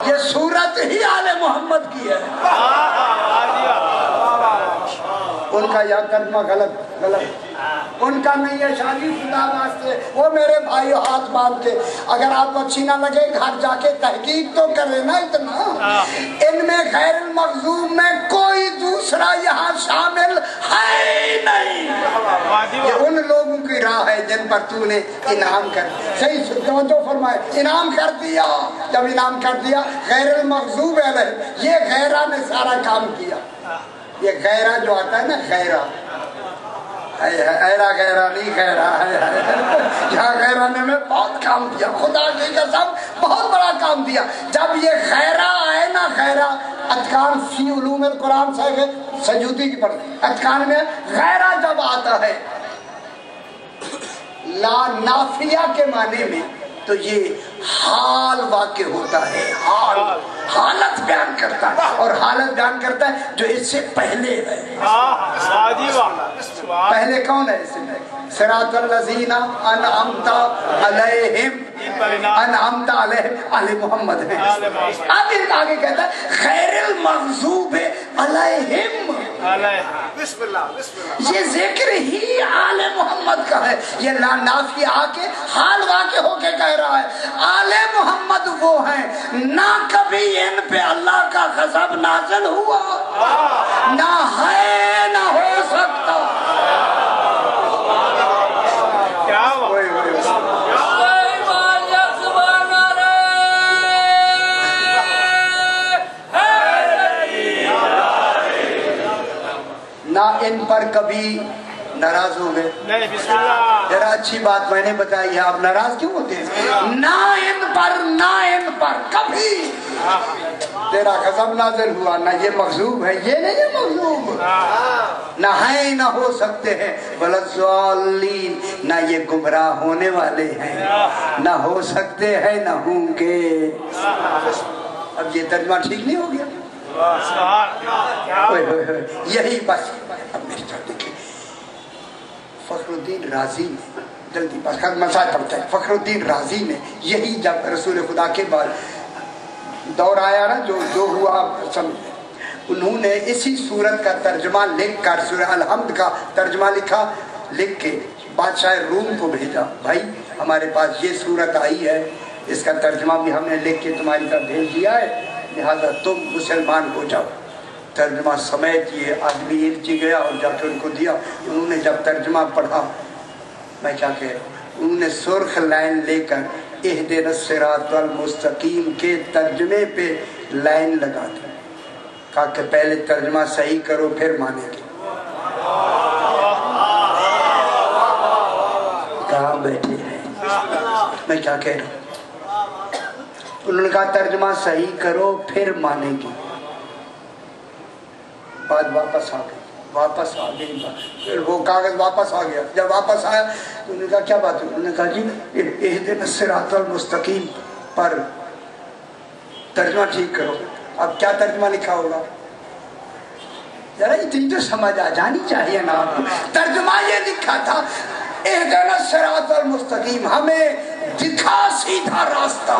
یہ صورت ہی آل محمد کی ہے. ان کا یا ترجمہ غلط ان کا نہیں ہے. شادی خدا واسطے وہ میرے بھائی ہاتھ باندھ کے اگر آپ کو اچھی نہ لگے گھر جا کے تحقیق تو کرے نا. اتنا ان میں غیر المغضوب میں کوئی دوسرا یہاں شامل ہے نہیں. یہ ان لوگوں کی راہ ہے جن پر تو نے انعام کر صحیح توجہ فرمائے انعام کر دیا. جب انعام کر دیا غیر المغضوب علیہ یہ غیرہ نے سارا کام کیا. یہ غیرہ جو آتا ہے نا غیرہ ایرا غیرہ نہیں غیرہ یہاں غیرہ نے میں بہت کام دیا خدا کی قسم بہت بڑا کام دیا. جب یہ غیرہ آئے نا غیرہ اتقان فی علوم القرآن صاحب سجودی کی پڑھ اتقان میں غیرہ جب آتا ہے لا نافیہ کے معنی میں تو یہ حال واقع ہوتا ہے. حالت بیان کرتا ہے اور حالت بیان کرتا ہے جو اس سے پہلے ہے. پہلے کون ہے اس میں صراط الذین انعمت علیہم انعمت علیہم آل محمد ہے. اب آگے کہتا ہے غیر المغضوب علیہم. بسم اللہ یہ ذکر ہی آل محمد کا ہے. یہ لا نافی آ کے حال واقع ہو کے کہہ رہا ہے آل محمد وہ ہیں نہ کبھی ان پہ اللہ کا غضب نازل ہوا نہ ہے نہ ہو سکتا. نہ ان پر کبھی ناراض ہو گئے. ذرا اچھی بات میں نے بتائی ہے آپ ناراض کیوں ہوتے ہیں. نہ ان پر کبھی تیرا غضب نازل ہوا. نہ یہ مغضوب ہے یہ نہیں ہے مغضوب نہ ہے نہ ہو سکتے ہیں وَلَضَّالِّينَ نہ یہ گمراہ ہونے والے ہیں نہ ہو سکتے ہیں نہ ہوں گے. اب یہ ترجمہ ٹھیک نہیں ہو گیا. یہی بس اب میری طرف دیکھیں فخر الدین رازی نے جلدی بس مسائل پڑھتے ہیں. فخر الدین رازی نے یہی جب رسول خدا کے بعد دور آیا نا جو ہوا انہوں نے اسی سورت کا ترجمہ لکھ کر سورہ الحمد کا ترجمہ لکھ کے بادشاہ روم کو بھیجا. بھائی ہمارے پاس یہ سورت آئی ہے اس کا ترجمہ بھی ہم نے لکھ کے تمہاری طرف بھیج دیا ہے لہذا تم مسلمان ہو جاؤ. ترجمہ سمیت یہ آدمی الجی گیا اور جا کے ان کو دیا. انہوں نے جب ترجمہ پڑھا میں کیا کہہ رہا ہوں انہوں نے سرخ لائن لے کر اہدنا الصراط المستقیم کے ترجمے پہ لائن لگا دی. کہا کہ پہلے ترجمہ صحیح کرو پھر مانیں گے. کہاں بیٹھے ہیں میں کیا کہہ رہا ہوں. انہوں نے کہا ترجمہ صحیح کرو پھر مانیں گے. بات واپس آ گئی پھر وہ کاغذ واپس آ گیا. جب واپس آیا تو انہوں نے کہا کیا بات ہے. انہوں نے کہا جی اہدنا الصراط المستقیم پر ترجمہ ٹھیک کرو. اب کیا ترجمہ لکھا ہوگا ذرا اتنی تو سمجھ آ جانی چاہیے نا. ترجمہ یہ لکھا تھا اہدنا الصراط المستقیم ہمیں دکھا سیدھا راستہ.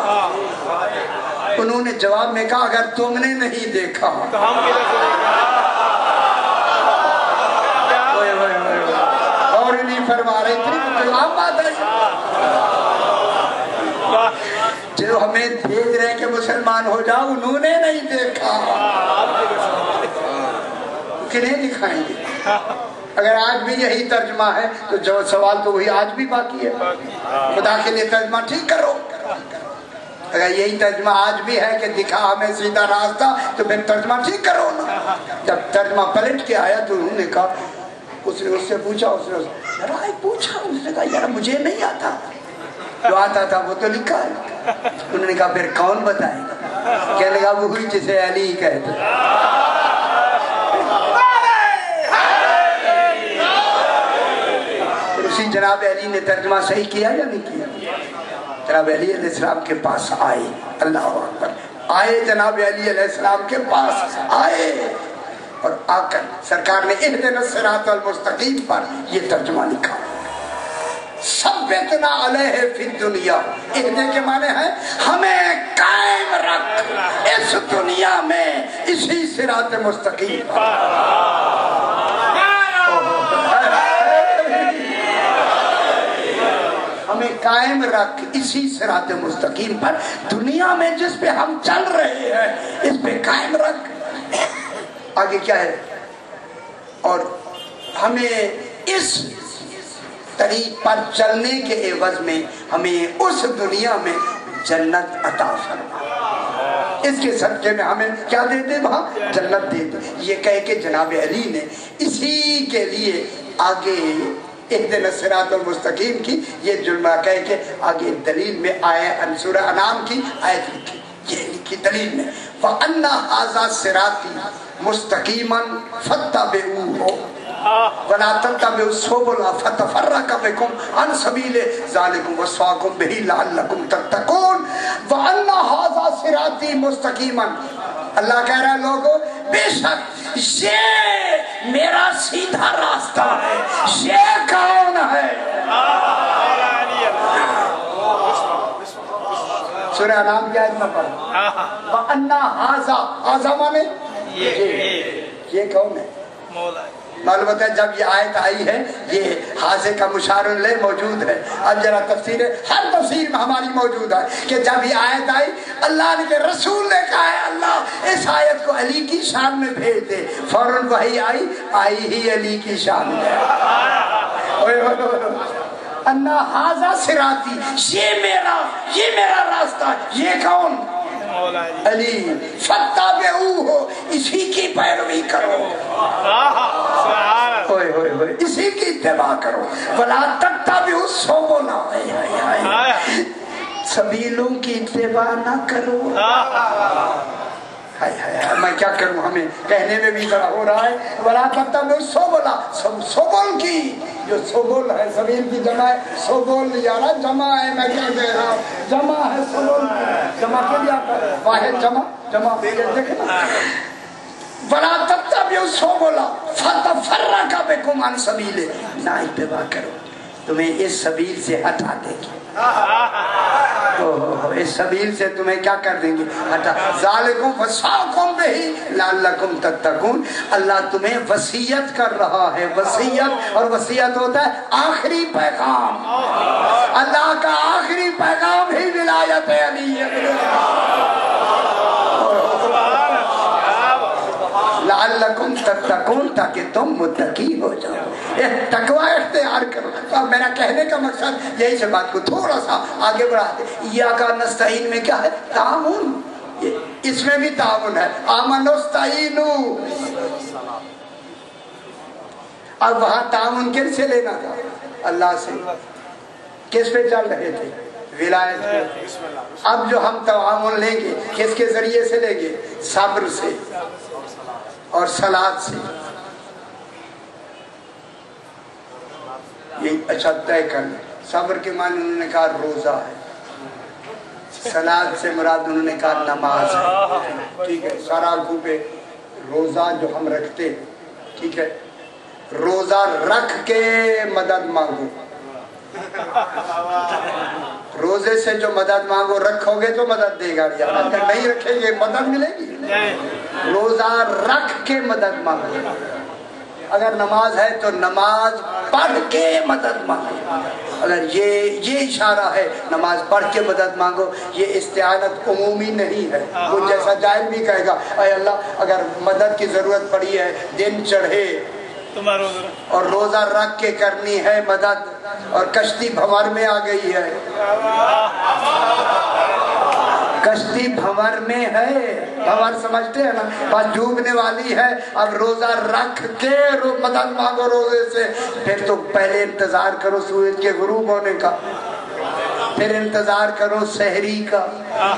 انہوں نے جواب میں کہا اگر تم نے نہیں دیکھا اور نہیں فرما رہے اتنی بات ہے جو ہمیں بھیج رہے کہ مسلمان ہو جاؤ انہوں نے نہیں دیکھا کنہیں دکھائیں گے. اگر آج بھی یہی ترجمہ ہے تو جو سوال تو وہی آج بھی باقی ہے. خدا کے لیے ترجمہ ٹھیک کرو. اگر یہی ترجمہ آج بھی ہے کہ دکھا ہمیں سیدھا راستہ تو پھر ترجمہ ٹھیک کرو نا. جب ترجمہ پلٹ کے آیا تو انہوں نے کہا اس نے اس سے پوچھا اس نے کہا یار مجھے نہیں آتا. جو آتا تھا وہ تو لکھا ہے. انہوں نے کہا پھر کون بتائے گا. کہنے لگا وہی جسے علی کہتے. اسی جناب علی نے ترجمہ صحیح کیا یا نہیں کیا. جناب علی علیہ السلام کے پاس آئے. اللہ اکبر. آئے جناب علی علیہ السلام کے پاس آئے اور آ کر سرکار نے اہدنا الصراط المستقیم پر یہ ترجمہ لکھا. ثبتنا علیہ فی الدنیا. اہدنا کے معنی ہے ہمیں قائم رکھ इसी सिरात मुस्तकीम हमें कायम रख, इसी सिरात मुस्तकीम पर, दुनिया में जिस पे हम चल रहे हैं इस पे कायम रख। आगे क्या है? और हमें इस तरीक पर चलने के एवज में हमें उस दुनिया में जन्नत अता फरमा, इसके सदके में हमें क्या दे दे? वहां जन्नत दे दे। ये कह के जनाब अली ने इसी के लिए आगे इहदिना सिरातल मुस्तकीम की ये जुल्मा कह के आगे दलील में आया, सूरह अनाम की आयत लिखी, ये लिखी दलील में, वअन्ना हाज़ा सिराती मुस्तकीमन फत्तबिऊहु वला तत्तबिउ सुबुल फतफर्रक़ बिकुम अन सबील ज़ालिकुम वस्वाकुम बिही लअल्लकुम तत्तकून वअन्ना हाज़ा सिराती मुस्तकीमन। अल्लाह कह रहा है लोगों, बेशक ये मेरा सीधा रास्ता है। ये कौन है? सूरह नाम क्या है? वअन्ना हाज़ा, हाज़ा माने ये कौन है? मालूम होता है जब ये आयत आई है ये हाजे का मुशारुल ले मौजूद है। अब जरा तफसीर, हर तफसीर में हमारी मौजूद है कि जब ये आयत आई अल्लाह के रसूल ने कहा है अल्लाह इस आयत को अली की शान में भेज दे, फौरन वही आई ही अली की शान में। अन्ना हाजा सिराती, ये मेरा रास्ता। ये कौन? अली। फत्तबिऊहु, इसी की पैरवी करो, इसी की इत्तिबा करो। वला तत्तबिउ सुबुल, सबीलों की इत्तिबा ना करो। हाय हाय हाय, मैं क्या करूं, हमें कहने में भी बड़ा हो रहा है। वला तत्तबिउ सुबुल, सुबुल की जो सुबुल है, सबील की जमा है, सुबुल यारा जमा है, मैं क्या कह रहा हूँ, जमा है सुबुल, जमा के लिए आता है वाहिद जमा देखे ना। वला तत्तबिउ सुबुल फतफर्रक़ बिकुम अन सबील, ना इत्तिबा करो, तुम्हें इस सबील से हटा देगी। इस सबील से तुम्हें क्या कर देंगे? हटा। ज़ालिकुम वस्साकुम बिही लअल्लकुम तत्तकून, अल्लाह तुम्हें वसीयत कर रहा है। वसीयत, और वसीयत होता है आखिरी पैगाम। अल्लाह का आखिरी पैगाम ही विलायत अली लअल्लकुम तत्तकून, ताकि तुम मुत्तकी हो जाओ, तकवा इख्तियार करो। तो मेरा कहने का मकसद यही से बात को थोड़ा सा आगे बढ़ा दे। इय्याका नस्तईन में क्या है? ताउन, इसमें भी ताउन है। आमनुस्तईनु, अब वहां ताउन किससे लेना था? अल्लाह से। किस पे चल रहे थे? विलायत पे। अब जो हम ताउन लेंगे किसके जरिए से लेंगे? सब्र से और सलाद से। ये अच्छा तय कर लें। सब्र के माने उन्होंने कहा रोजा है, सलाद से मुराद उन्होंने कहा नमाज है। ठीक है, सारा आंखों पे रोजा जो हम रखते, ठीक है, रोजा रख के मदद मांगो। रोजे से जो मदद मांगो, रखोगे तो मदद देगा, अगर नहीं रखेंगे मदद मिलेगी? रोजा रख के मदद मांगो। अगर नमाज है तो नमाज पढ़ के मदद मांगो। अगर ये इशारा है नमाज पढ़ के मदद मांगो, ये इस्तिआनत उमूमी नहीं है। वो जैसा जाहिल भी कहेगा, अरे अल्लाह अगर मदद की जरूरत पड़ी है, दिन चढ़े और रोजा रख के करनी है मदद, और कश्ती भंवर में आ गई है, कश्ती भंवर में है, भंवर समझते हैं ना, बस डूबने वाली है। अब रोजा रख के मदद मांगो रोजे से। फिर तो पहले इंतजार करो सूरज के गुरूब होने का, फिर इंतजार करो सहरी का,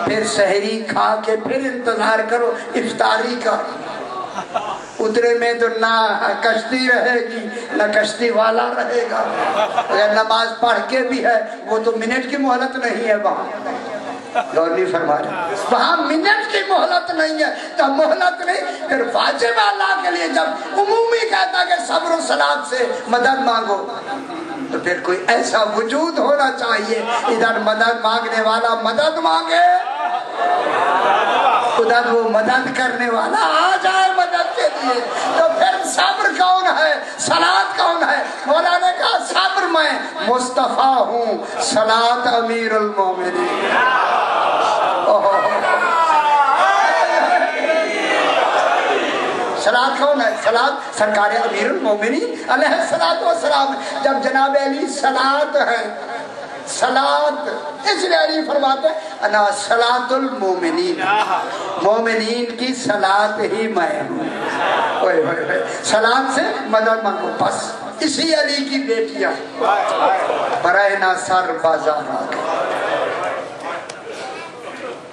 फिर सहरी खा के फिर इंतजार करो इफ्तारी का। उतरे में तो ना कश्ती रहेगी ना कश्ती वाला रहेगा। अगर नमाज पढ़ के भी है वो तो मिनट की मोहलत नहीं है, वहाँ गौर नहीं फरमा रहे, वहाँ मिनट की मोहलत नहीं है। तो मोहलत नहीं, फिर वाजिब अल्लाह के लिए जब उमूमी कहता कि सब्र सलाद से मदद मांगो, तो फिर कोई ऐसा वजूद होना चाहिए इधर मदद मांगने वाला मदद मांगे उधर वो मदद करने वाला आ जाए मदद के लिए, तो फिर सब्र कौन है, सलात कौन है? मौला ने कहा सब्र मैं मुस्तफा हूँ, सलात अमीरुल मोमिनीन। सलात कौन है? सलात सरकार अमीरुल मोमिनीन अलैहिस्सलातु वस्सलाम। जब जनाब अली सलात है, सलात, इसलिए अली फरमाते हैं अना सलातुल मोमिनीन, मोमिनीन की सलात ही मैं हूँ। सलात से मदद मांगो बस। इसी अली की बेटियां बरहना सर बाजार आ गए।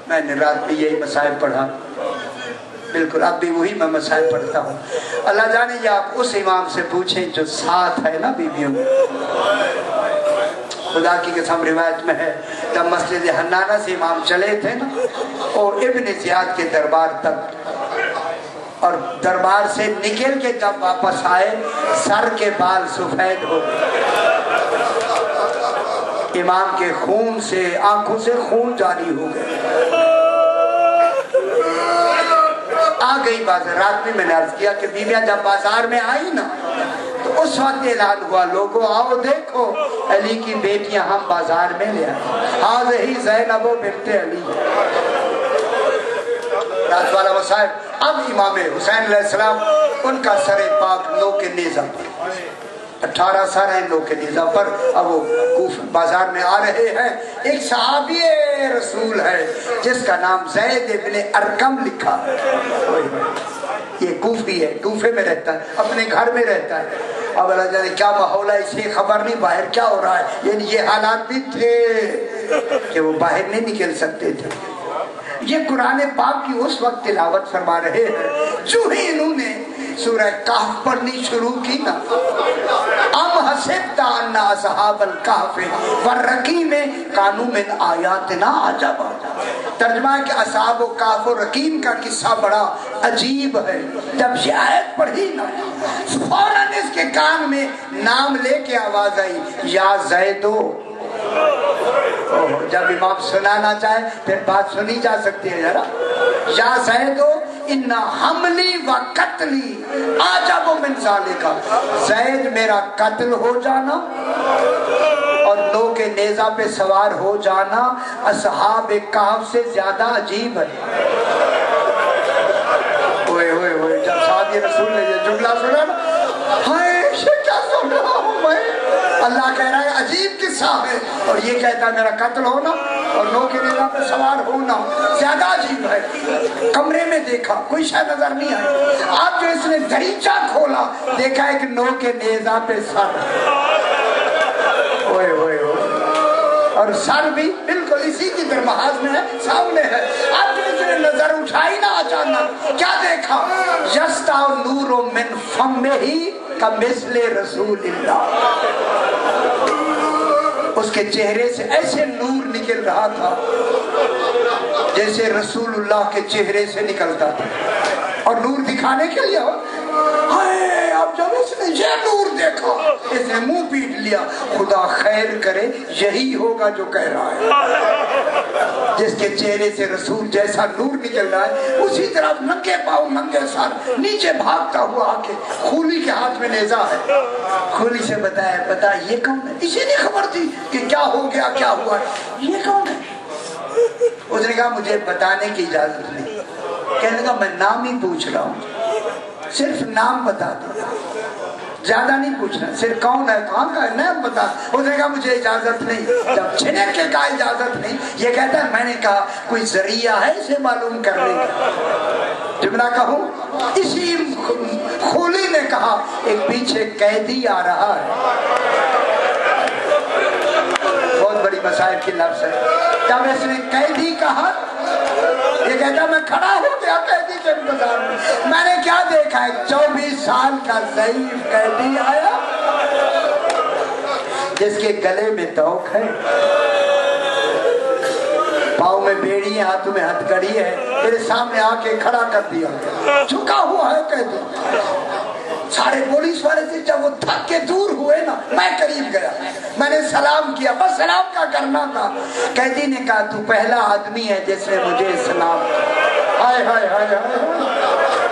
मैंने रात में यही मसाइल पढ़ा, बिल्कुल अब भी वही मैं मसाइल पढ़ता हूँ। अल्लाह जाने ये आप उस इमाम से पूछें जो साथ है ना बीवियों में। खुदा की कसम रिवायत में है, जब मस्जिद हन्नाना से इमाम चले थे ना और इब्न ज़ियाद के दरबार तक, और दरबार से निकल के जब वापस आए सर के बाल सफेद हो गए, इमाम के खून से आंखों से खून जारी हो गए। आ गई बाजार। रात में मैंने अर्ज किया कि बीवियां जब बाजार में आई ना तो उस वक्त ऐलान हुआ, लोगों आओ देखो अली की बेटियां हम बाजार में ले आए, हाज़िही ज़ैनब बिन्ते अली। रात वाला मसाइब। अब इमाम हुसैन अलैहिस्सलाम उनका सरे पाक नो के नेज़ा पर, 18 सर हैं नो के नेज़ा पर। अब वो बाजार में आ रहे हैं। एक सहाबी रसूल है जिसका नाम ज़ैद इब्न अरकम लिखा है, ये कूफी है, कूफे में रहता है, अपने घर में रहता है। अब अल्लाह जाने क्या माहौल है, इसे खबर नहीं बाहर क्या हो रहा है। यानी ये हालात भी थे कि वो बाहर नहीं निकल सकते थे। ये कुरान पाक की उस वक्त तिलावत फरमा रहे हैं जो ही इन्होंने सूरह कहफ पढ़नी शुरू की ना, अम हसिबता अन्ना असहाबल कहफ वरकीम कानू मिन आयातिना अजबा। तर्जुमा है कि असहाब व कहफ और रकीम का किस्सा बड़ा अजीब है। जब ये आयत पढ़ी ना फौरन इसके कान में नाम लेके आवाज आई, या ज़ैदो। जब इमाम सुनाना चाहे फिर बात सुनी जा सकती है जरा। या ज़ैदो इन्ना हमली व कत्ली आजब मिन ज़ालिका, ज़ैद मेरा कत्ल हो जाना और नो के नेज़ा पे सवार हो जाना असहाब कहफ से ज्यादा अजीब है। ओए ओए ओए, जब साहब रसूल ने ये जुमला सुना ना, हाय क्या सुन रहा हूँ मैं। अल्लाह कह रहा है अजीब किस्सा है, और ये कहता है मेरा कत्ल होना और नो के नेज़ा पे सवार होना ज्यादा अजीब है। कमरे में देखा कोई शायद नजर नहीं आई, अब जो इसने दरीचा खोला देखा है कि नो के नेज़ा पे सर। ओए ओए ओए, और सर भी बिल्कुल इसी की दरमहाज में है, सामने है। अब जो इसने नजर उठाई ना अचानक क्या देखा, यस्ता नूरो मिन फम्मिही कमिस्ले रसूलिल्लाह। उसके चेहरे से ऐसे नूर निकल रहा था जैसे रसूलुल्लाह के चेहरे से निकलता था। और नूर दिखाने के लिए अब जब इसने ये नूर देखा इसने मुंह पीट लिया, खुदा खैर करे यही होगा जो कह रहा है। जिसके चेहरे से रसूल जैसा नूर निकल रहा है उसी तरफ नंगे पाँव नंगे सर नीचे भागता हुआ आके खूली के हाथ में नेज़ा है। खूली से बताया बता ये कौन है। इसे नहीं खबर थी कि क्या हो गया क्या हुआ, ये कौन है। उसने कहा मुझे बताने की इजाजत नहीं। कहने लगा मैं नाम ही पूछ रहा हूँ, सिर्फ नाम बता दो, ज्यादा नहीं पूछना, सिर्फ कौन है कहाँ का है नाम बता। उसने कहा मुझे इजाजत नहीं। जब छिनक के कहा इजाजत नहीं, ये कहता है मैंने कहा कोई जरिया है इसे मालूम करने का। जुमला कहूँ, इसी खूली ने कहा एक पीछे कैदी आ रहा है। बहुत बड़ी मसाइल की लफ्ज़ है। जब इसने कैदी कहा ये कहता मैं खड़ा हो गया कैदी के इंतजार में। मैंने क्या देखा है, 24 साल का ज़ईफ़ कैदी आया जिसके गले में तोक है, पाँव में बेड़ी है, हाथों में हथकड़ी है, मेरे सामने आके खड़ा कर दिया, झुका हुआ है कैदी। सारे पुलिस वाले से जब वो थक के दूर हुए ना, मैं करीब गया, मैंने सलाम किया, बस सलाम का करना था। कैदी ने कहा तू पहला आदमी है जिसने मुझे सलाम किया। हाय हाय हाय हाय,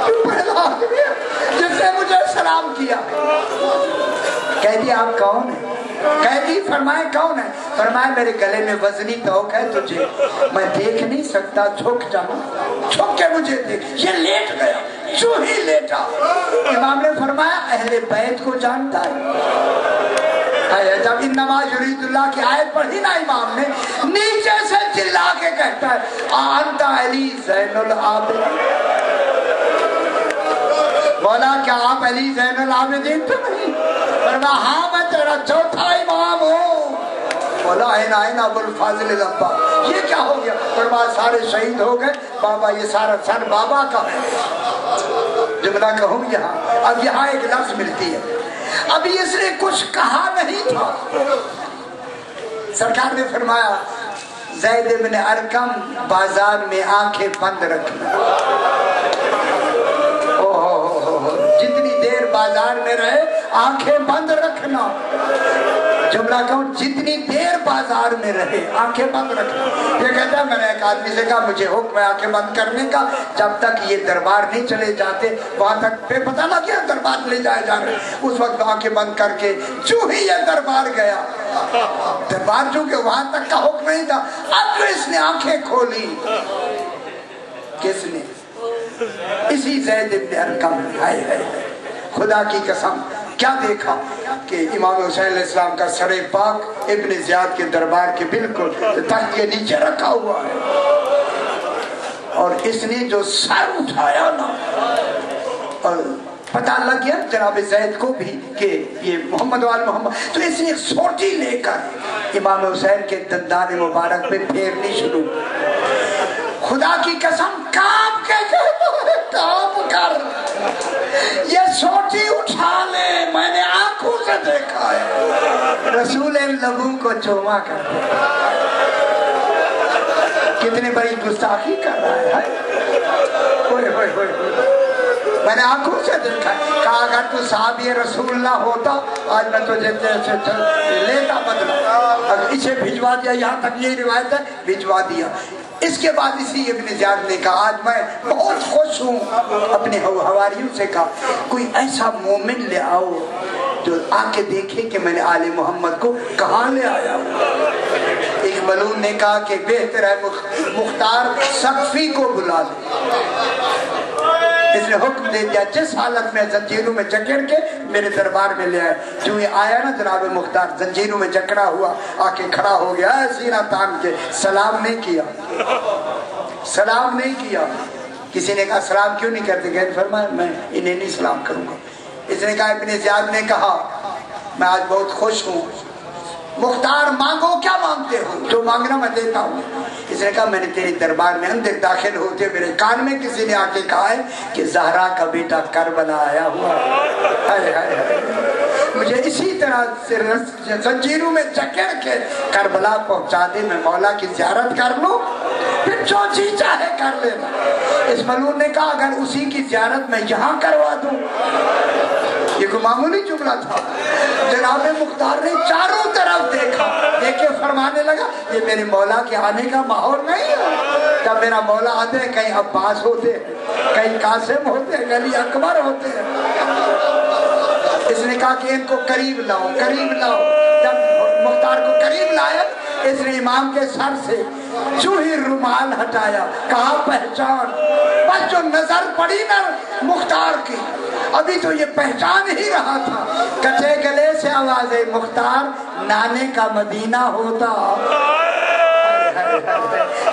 तू पहला आदमी है जिसने मुझे सलाम किया। कह दिया आप कौन है? कह दी फरमाए कौन है? फरमाए मेरे गले में वजनी तोक है, तुझे मैं देख नहीं सकता, झुक जाना। झुक के मुझे देख। ये लेट गया, जो ही लेटा। इमाम ने फरमाया अहले बैत को जानता है। जब इन नमाज युरीदुल्लाह की आयत पढ़ी ना इमाम ने, नीचे से चिल्ला के कहता है आंता अली ज़ैनुल आबिदीन। बोला क्या आप अली ज़ैनुल आबिदीन तो नहीं? फरमाया हाँ मैं तेरा चौथा इमाम हूँ। बोला आइना आइना अबुल फाजिल अब्बा, ये क्या हो गया? फरमाया सारे शहीद हो गए बाबा, ये सारा सर बाबा का है। जुमला कहूँ यहाँ, अब यहाँ एक लफ्ज मिलती है, अभी इसने कुछ कहा नहीं था, सरकार ने फरमाया ज़ैद इब्न अरकम बाजार में आंखें बंद रखना। ओहो, जितनी देर बाजार में रहे आंखें बंद रखना। जुमला कहूँ जितनी देर बाजार में रहे आंखें बंद रखना। ये कहता है मैंने एक आदमी से कहा मुझे हुक्म है आंखें बंद करने का, जब तक ये दरबार नहीं चले जाते वहां तक पे पता लग गया दरबार ले जाए जा रहे। उस वक्त आंखें बंद करके जो ही ये दरबार गया, दरबार जो के वहां तक का हुक्म नहीं था, अब जो इसने आंखें खोली, किसने? इसी ज़ैद इब्न अरकम। हाय हाय, खुदा की कसम क्या देखा कि इमाम हुसैन इस्लाम का सरे पाक इब्न ज़ियाद के दरबार के बिल्कुल तख्त के नीचे रखा हुआ है, और इसने जो सर उठाया ना, और पता लग गया जनाब ज़ैद को भी कि ये मोहम्मद वाल मोहम्मद, तो इसने एक सोटी लेकर इमाम हुसैन के दंदान मुबारक पे फेरनी शुरू। खुदा की कसम कांप के कांप कर ये सोटी उठा ले, मैंने आंखों से देखा है। रसूल लबू को चूमा कर, कितने बड़ी गुस्ताखी कर रहा है। मैंने आंखों से देखा। कहा अगर तू साहबी रसूलुल्लाह होता आज मैं तुझे लेता बदला। इसे भिजवा दिया, यहाँ तक यही रिवायत है, भिजवा दिया। इसके बाद इसी इब्न ज़ियाद ने कहा आज मैं बहुत खुश हूँ, अपने हवारियों से कहा कोई ऐसा मोमिन ले आओ जो आके देखे कि मैंने आले मोहम्मद को कहाँ ले आया हूँ। एक मलून ने कहा कि बेहतर है मुख्तार सख्फी को बुला ले। इसने हुक्म दे दिया जिस हालत में जंजीरों में जकड़ के मेरे दरबार में ले आए। जो ये आया ना जनाब मुख्तार जंजीरों में जकड़ा हुआ आके खड़ा हो गया, सीना तान के, सलाम नहीं किया, सलाम नहीं किया। किसी ने कहा सलाम क्यों नहीं करते? गैर फरमाया मैं इन्हें नहीं सलाम करूंगा। इसने कहा इब्न ज़ियाद ने कहा मैं आज बहुत खुश हूँ, मुख्तार मांगो क्या मांगते हो, जो मांगना मैं देता हूँ। इसने कहा मैंने तेरे दरबार में अंदर दाखिल होते मेरे कान में किसी ने आके कहा है कि ज़हरा का बेटा करबला आया हुआ है। मुझे इसी तरह से जंजीरों में जकड़ के करबला पहुंचा दे, मैं मौला की ज़ियारत कर लूं, फिर जो जी चाहे कर लेना। इस मलून ने कहा अगर उसी की ज़ियारत मैं यहाँ करवा दूं, ये कोई मामूली जुमला था। जनाब मुख्तार ने चारों तरफ देखा, देखे फरमाने लगा ये मेरे मौला के आने का माहौल नहीं है। जब मेरा मौला आते हैं कहीं अब्बास होते हैं, कहीं कासिम होते हैं, कहीं अकबर होते हैं। इसने कहा कि इनको करीब लाओ, करीब लाओ। जब मुख्तार को करीब लाया इसने इमाम के सर से जो ही रुमाल हटाया, कहा पहचान। बस जो नजर पड़ी ना मुख्तार की, अभी तो ये पहचान ही रहा था, कचे गले से आवाज है मुख्तार नाने का मदीना होता।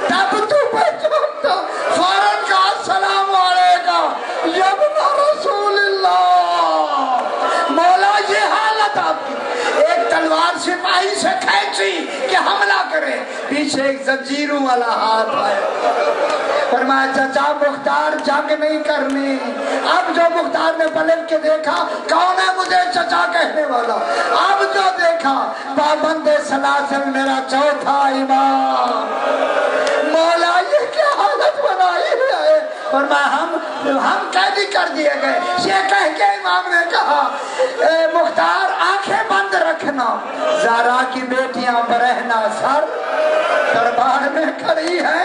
तब तू पहचानता, फौरन का सलाम अलैकुम यब्ना रसूलुल्लाह। मौला ये हालत आपकी, एक तलवार सिपाही से खींची कि हमला करे, पीछे एक जंजीरों वाला हाथ आया। फरमाया चाचा मुख्तार जंग नहीं करनी। अब जो मुख्तार ने पलट के देखा कौन है मुझे चचा कहने वाला, अब जो देखा पाबंदे सलासिल मेरा चौथा इमाम। मौला ये क्या हालत बनाई है। फरमाया हम कैदी कर दिए गए। ये कह के इमाम ने कहा मुख्तार आंखें बंद रखना, ज़हरा की बेटियां बरहना सर दरबार में खड़ी है,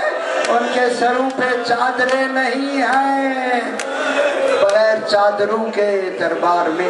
ان کے سروں پہ چادریں نہیں ہیں، بغیر چادروں کے دربار میں